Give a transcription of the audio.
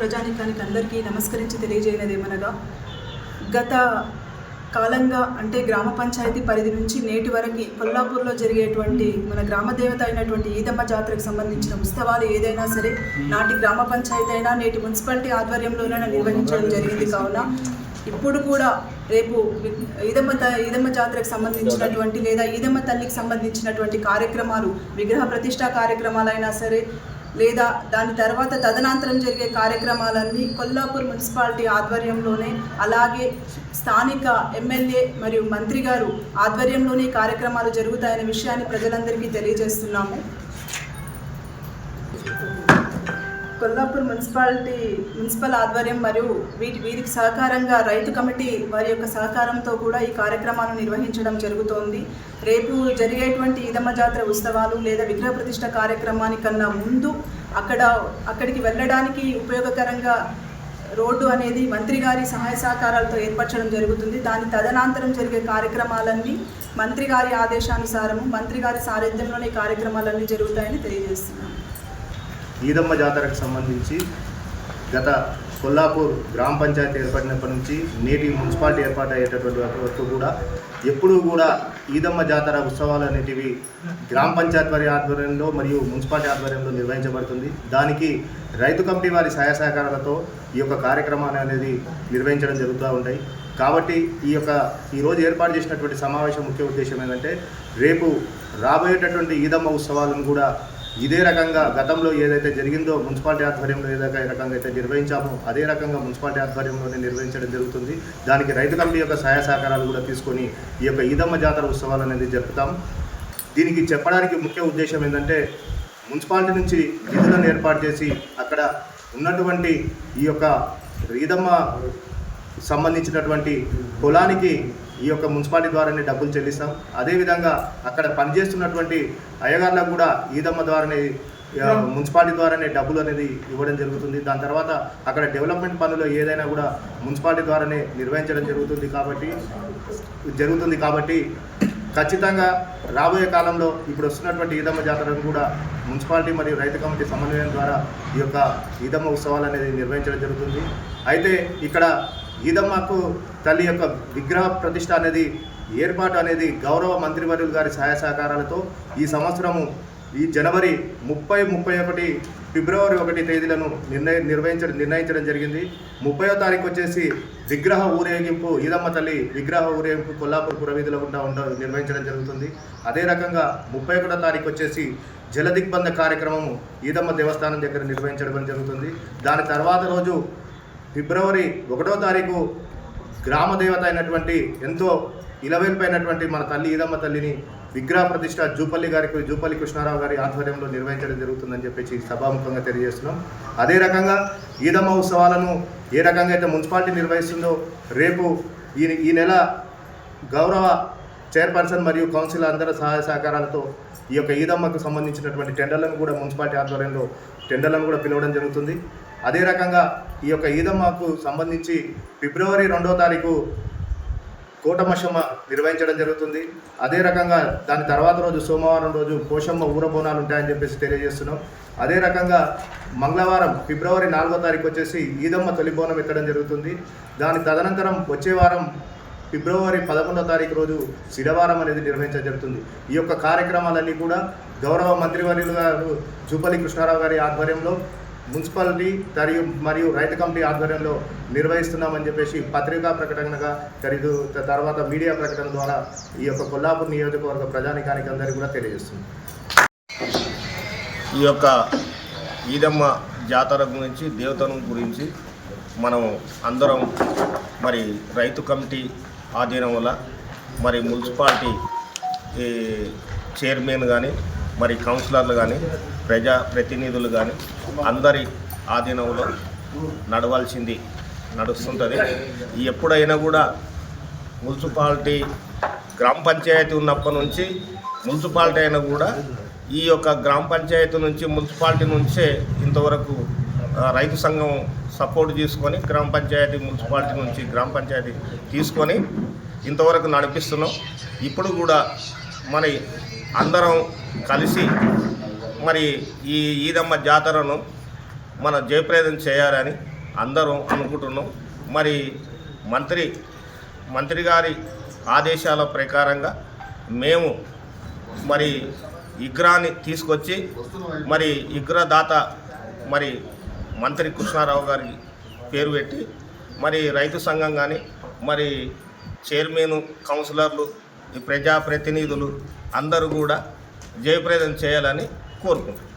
ప్రజానికానికి అందరికీ నమస్కరించి తెలియజేయనదేమనగా గత కాలంగా అంటే గ్రామ పంచాయతీ పరిధి నుంచి నేటి వరకు కొల్లాపూర్లో జరిగేటువంటి మన గ్రామ దేవత అయినటువంటి ఈదమ్మ జాతరకు సంబంధించిన ఉత్సవాలు ఏదైనా సరే నాటి గ్రామ పంచాయతీ అయినా నేటి మున్సిపాలిటీ ఆధ్వర్యంలోనైనా నిర్వహించడం జరిగింది. కావున ఇప్పుడు కూడా రేపు ఈదమ్మ జాతరకు సంబంధించినటువంటి లేదా ఈదమ్మ తల్లికి సంబంధించినటువంటి కార్యక్రమాలు విగ్రహ ప్రతిష్ఠా కార్యక్రమాలైనా సరే లేదా దాని తర్వాత తదనంతరం జరిగే కార్యక్రమాలన్నీ కొల్లాపూర్ మున్సిపాలిటీ ఆధ్వర్యంలోనే అలాగే స్థానిక ఎమ్మెల్యే మరియు మంత్రి గారు ఆధ్వర్యంలోనే కార్యక్రమాలు జరుగుతాయనే విషయాన్ని ప్రజలందరికీ తెలియజేస్తున్నాము. కొల్లాపూర్ మున్సిపల్ ఆధ్వర్యం మరియు వీరికి సహకారంగా రైతు కమిటీ వారి యొక్క సహకారంతో కూడా ఈ కార్యక్రమాలను నిర్వహించడం జరుగుతోంది. రేపు జరిగేటువంటి ఈదమ్మ జాతర ఉత్సవాలు లేదా విగ్రహ ప్రతిష్ఠ కార్యక్రమానికన్నా ముందు అక్కడికి వెళ్ళడానికి ఉపయోగకరంగా రోడ్డు అనేది మంత్రి గారి సహాయ సహకారాలతో ఏర్పరచడం జరుగుతుంది. దాని తదనంతరం జరిగే కార్యక్రమాలన్నీ మంత్రి గారి ఆదేశానుసారము మంత్రి గారి సారథ్యంలోనే కార్యక్రమాలన్నీ జరుగుతాయని తెలియజేస్తున్నాము. ఈదమ్మ జాతరకు సంబంధించి గత కొల్లాపూర్ గ్రామ పంచాయతీ ఏర్పడినప్పటి నుంచి నేటి మున్సిపాలిటీ ఏర్పాటు అయ్యేటటువంటి వరకు కూడా ఎప్పుడూ కూడా ఈదమ్మ జాతర ఉత్సవాలు అనేటివి గ్రామ పంచాయతీ వారి ఆధ్వర్యంలో మరియు మున్సిపాలిటీ ఆధ్వర్యంలో నిర్వహించబడుతుంది. దానికి రైతు కమిటీ వారి సహాయ సహకారాలతో ఈ యొక్క కార్యక్రమాన్ని అనేది నిర్వహించడం జరుగుతూ ఉంటాయి. కాబట్టి ఈరోజు ఏర్పాటు చేసినటువంటి సమావేశం ముఖ్య ఉద్దేశం ఏంటంటే రేపు రాబోయేటటువంటి ఈదమ్మ ఉత్సవాలను కూడా ఇదే రకంగా గతంలో ఏదైతే జరిగిందో మున్సిపాలిటీ ఆధ్వర్యంలో ఏ రకంగా అయితే నిర్వహించామో అదే రకంగా మున్సిపాలిటీ ఆధ్వర్యంలోనే నిర్వహించడం జరుగుతుంది. దానికి రైతు కమిటీ యొక్క సహాయ సహకారాలు కూడా తీసుకొని ఈ యొక్క ఈదమ్మ జాతర ఉత్సవాలు అనేది జరుపుతాం. దీనికి చెప్పడానికి ముఖ్య ఉద్దేశం ఏంటంటే మున్సిపాలిటీ నుంచి నిధులను ఏర్పాటు చేసి అక్కడ ఉన్నటువంటి ఈ యొక్క ఈదమ్మ సంబంధించినటువంటి పొలానికి ఈ యొక్క మున్సిపాలిటీ ద్వారానే డబ్బులు చెల్లిస్తాం. అదేవిధంగా అక్కడ పనిచేస్తున్నటువంటి అయ్యగారులకు కూడా ఈదమ్మ ద్వారానే మున్సిపాలిటీ ద్వారానే డబ్బులు అనేది ఇవ్వడం జరుగుతుంది. దాని తర్వాత అక్కడ డెవలప్మెంట్ పనులు ఏదైనా కూడా మున్సిపాలిటీ ద్వారానే నిర్వహించడం జరుగుతుంది కాబట్టి ఖచ్చితంగా రాబోయే కాలంలో ఇప్పుడు వస్తున్నటువంటి ఈదమ్మ జాతరను కూడా మున్సిపాలిటీ మరియు రైతు కమిటీ సమన్వయం ద్వారా ఈ యొక్క ఈదమ్మ ఉత్సవాలు అనేది నిర్వహించడం జరుగుతుంది. అయితే ఇక్కడ ఈదమ్మకు తల్లి యొక్క విగ్రహ ప్రతిష్ఠ అనేది ఏర్పాటు అనేది గౌరవ మంత్రివర్యులు గారి సహాయ సహకారాలతో ఈ సంవత్సరము ఈ జనవరి 30, 31, ఫిబ్రవరి 1 తేదీలను నిర్ణయించడం జరిగింది. 30వ తారీఖు వచ్చేసి విగ్రహ ఊరేగింపు ఈదమ్మ తల్లి విగ్రహ ఊరేగింపు కొల్లాపూర్ పురవీధుల గుండా నిర్వహించడం జరుగుతుంది. అదే రకంగా 31వ తారీఖు వచ్చేసి జలదిగ్బంధ కార్యక్రమము ఈదమ్మ దేవస్థానం దగ్గర నిర్వహించడం జరుగుతుంది. దాని తర్వాత రోజు ఫిబ్రవరి 1వ తారీఖు గ్రామ దేవత అయినటువంటి ఎంతో ఇలవేల్పైనటువంటి మన తల్లి ఈదమ్మ తల్లిని విగ్రహ ప్రతిష్ఠ జూపల్లి కృష్ణారావు గారి ఆధ్వర్యంలో నిర్వహించడం జరుగుతుందని చెప్పేసి సభాముఖంగా తెలియజేస్తున్నాం. అదే రకంగా ఈదమ్మ ఉత్సవాలను ఏ రకంగా అయితే మున్సిపాలిటీ నిర్వహిస్తుందో రేపు ఈ నెల గౌరవ చైర్పర్సన్ మరియు కౌన్సిల్ అందరి సహాయ సహకారాలతో ఈ యొక్క ఈదమ్మకు సంబంధించినటువంటి టెండర్లను కూడా మున్సిపాలిటీ ఆధ్వర్యంలో టెండర్లను కూడా పిలవడం జరుగుతుంది. అదే రకంగా ఈ యొక్క ఈదమ్మకు సంబంధించి ఫిబ్రవరి 2వ తారీఖు కోటమశమ్మ నిర్వహించడం జరుగుతుంది. అదే రకంగా దాని తర్వాత రోజు సోమవారం రోజు పోషమ్మ ఊరబోనాలు ఉంటాయని చెప్పేసి తెలియజేస్తున్నాం. అదే రకంగా మంగళవారం ఫిబ్రవరి 4వ తారీఖు వచ్చేసి ఈదమ్మ తొలి బోనం ఎత్తడం జరుగుతుంది. దాని తదనంతరం వచ్చే వారం ఫిబ్రవరి 11వ తారీఖు రోజు శిరవారం అనేది నిర్వహించడం జరుగుతుంది. ఈ యొక్క కార్యక్రమాలన్నీ కూడా గౌరవ మంత్రివర్యులు గారు జూపల్లి కృష్ణారావు గారి ఆధ్వర్యంలో మున్సిపాలిటీ మరియు రైతు కమిటీ ఆధ్వర్యంలో నిర్వహిస్తున్నామని చెప్పేసి పత్రికా ప్రకటనగా తర్వాత మీడియా ప్రకటన ద్వారా ఈ యొక్క కొల్లాపూర్ నియోజకవర్గ ప్రజానికానికి అందరికీ కూడా తెలియజేస్తుంది. ఈ యొక్క ఈదమ్మ జాతర గురించి దేవతను గురించి మనం అందరం మరి రైతు కమిటీ ఆధీనం వల్ల మరి మున్సిపాలిటీ చైర్మన్ కానీ మరి కౌన్సిలర్లు కానీ ప్రజాప్రతినిధులు కానీ అందరి ఆధీనంలో నడుస్తుంటుంది. ఎప్పుడైనా కూడా మున్సిపాలిటీ గ్రామ పంచాయతీ ఉన్నప్పటి నుంచి మున్సిపాలిటీ అయినా కూడా ఈ యొక్క గ్రామ పంచాయతీ నుంచి మున్సిపాలిటీ నుంచే ఇంతవరకు రైతు సంఘం సపోర్ట్ తీసుకొని గ్రామ పంచాయతీ మున్సిపాలిటీ నుంచి గ్రామ పంచాయతీ తీసుకొని ఇంతవరకు నడిపిస్తున్నాం. ఇప్పుడు కూడా మరి అందరం కలిసి మరి ఈ ఈదమ్మ జాతరను మన జయప్రదం చేయాలని అందరం అనుకుంటున్నాం. మరి మంత్రి గారి ఆదేశాల ప్రకారంగా మేము మరి విగ్రహాన్ని తీసుకొచ్చి మరి విగ్రహదాత మరి మంత్రి కృష్ణారావు గారికి పేరు పెట్టి మరి రైతు సంఘం కానీ మరి చైర్మన్, కౌన్సిలర్లు, ఈ ప్రజాప్రతినిధులు అందరూ కూడా జయప్రదం చేయాలని కోరుకుంటున్నాం.